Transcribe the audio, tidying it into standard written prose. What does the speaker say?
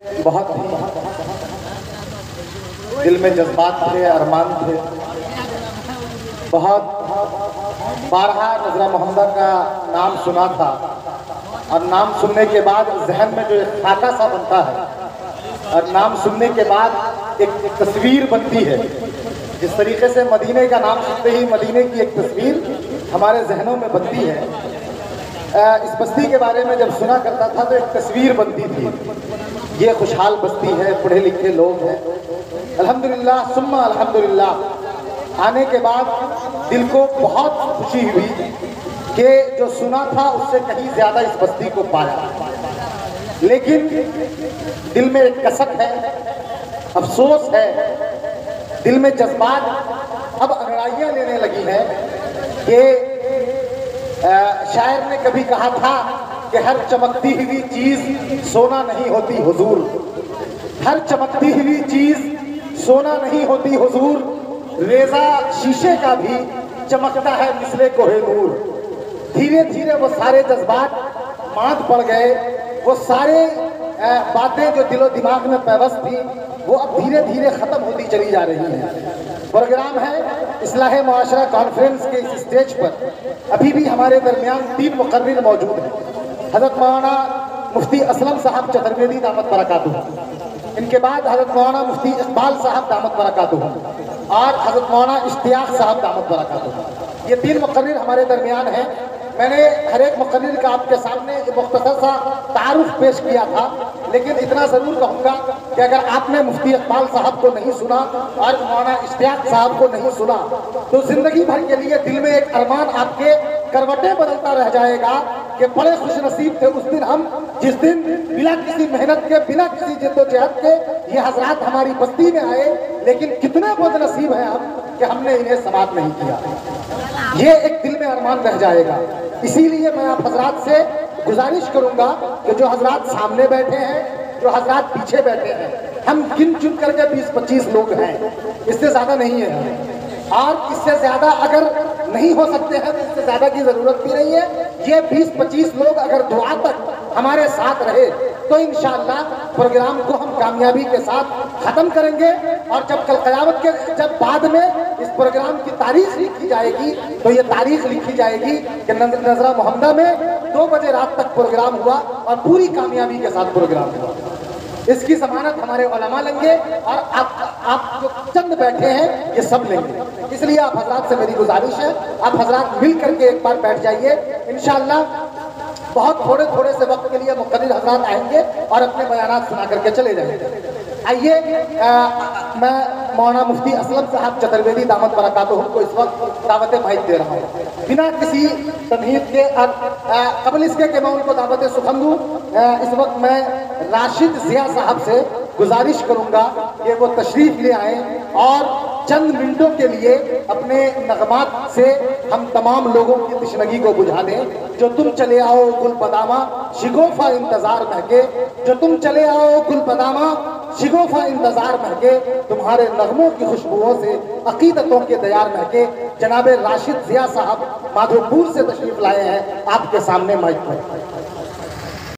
بہت ہی دل میں جذبات تھے، ارمان تھے. بہت بارہا نذرہ محمدہ کا نام سنا تھا، اور نام سننے کے بعد ذہن میں جو ایک خاکہ سا بنتا ہے، اور نام سننے کے بعد ایک تصویر بنتی ہے. جس طریقے سے مدینے کا نام سنتے ہی مدینے کی ایک تصویر ہمارے ذہنوں میں بنتی ہے. اس بستی کے بارے میں جب سنا کرتا تھا تو ایک تصویر بنتی تھی. یہ خوشحال بستی ہے، پڑھے لکھے لوگ ہیں. الحمدللہ ثم الحمدللہ آنے کے بعد دل کو بہت خوشی ہوئی کہ جو سنا تھا اس سے کہیں زیادہ اس بستی کو پایا. لیکن دل میں ایک کسک ہے، افسوس ہے، دل میں جذبات اب انگڑائیاں لینے لگی ہیں کہ شاعر نے کبھی کہا تھا کہ ہر چمکتی ہوئی چیز سونا نہیں ہوتی حضور، ہر چمکتی ہوئی چیز سونا نہیں ہوتی حضور، ریزہ شیشے کا بھی چمکتا ہے مثل کوہ نور. دھیرے دھیرے وہ سارے جذبات ماند پڑ گئے، وہ سارے باتیں جو دل و دماغ میں پیوست تھی وہ اب دھیرے دھیرے ختم ہوتی چلی جا رہی ہیں. پروگرام ہے اصلاح معاشرہ کانفرنس کے اس اسٹیج پر ابھی بھی ہمارے درمیان 3 مقرر موجود ہیں. حضرت مولانا مفتی اسلم صاحب چترویدی دامت برکاتہ، ان کے بعد حضرت مولانا مفتی اقبال صاحب دامت برکاتہ، اور حضرت مولانا اشتیاق صاحب دامت برکاتہ. یہ 3 مقرر ہمارے درمیان ہیں. میں نے ہر ایک مقرر کا آپ کے سامنے مختصر سا تعارف پیش کیا تھا، لیکن اتنا ضرور کہوں گا کہ اگر آپ نے مفتی اقبال صاحب کو نہیں سنا اور مولانا اشتیاق صاحب کو نہیں سنا تو زندگی بھر کے لیے دل میں ایک ارمان آپ کے کروٹیں بدلتا رہ جائے گا کہ بڑے خوش نصیب تھے اس دن ہم جس دن بلا کسی محنت کے، بلا کسی جد و جہد کے یہ حضرات ہماری بستی میں آئے، لیکن کتنے بد نصیب ہیں ہم کہ ہم نے انہیں سماعت نہیں کیا. یہ ایک دل میں ارمان رہ جائے گا. اسی لیے میں آپ حضرات سے گزارش کروں گا کہ جو حضرات سامنے بیٹھے ہیں، جو حضرات پیچھے بیٹھے ہیں، ہم گن چن کر کے 20-25 لوگ ہیں، اس سے زیادہ نہیں ہے. اور اس سے زیادہ اگر نہیں ہو سکتے ہیں تو اس سے زیادہ کی ضرورت بھی نہیں ہے. یہ 20-25 لوگ اگر دعا تک ہمارے ساتھ رہے تو انشاءاللہ پروگرام کو ہم کامیابی کے ساتھ ختم کریں گے. اور جب کل قیامت کے جب بعد میں اس پروگرام کی تاریخ لکھی جائے گی تو یہ تاریخ لکھی جائے گی کہ نذرہ محمدہ میں 2 بجے رات تک پروگرام ہوا اور پوری کامیابی کے ساتھ پروگرام ہوا. اس کی ضمانت ہمارے علماء لیں گے اور آپ جو چند بیٹھے ہیں یہ سب لیں گے. اس لیے آپ حضرات سے میری گزارش ہے آپ حضرات مل کر کے ایک بار بیٹھ جائیے. انشاءاللہ بہت تھوڑے سے وقت کے لیے مقرر حضرات آئیں گے اور اپنے بیانات سنا کر کے چلے جائیں گے. آئیے میں مولانا مفتی اسلم صاحب چترویدی دامت برکاتہ کو اس وقت دعوت مائک دے رہا ہوں بنا کسی تمہید کے. قبل اس کے کہ میں ان کو دعوت سخن دوں، اس وقت میں راشد ضیاء صاحب سے گزارش کروں گا کہ وہ تشریف لے آئیں اور چند منٹوں کے لیے اپنے نغمات سے ہم تمام لوگوں کی تشنگی کو بجھا دیں. جو تم چلے آؤ گل بدامہ شگوفہ انتظار مہکے، جو تم چلے آؤ گل بدامہ شگوفہ انتظار مہکے، تمہارے نغموں کی خوشبوؤں سے عقیدتوں کے دیار مہکے. جناب راشد ضیاء صاحب مادھو پور سے تشریف لائے ہیں آپ کے سامنے مائک پر.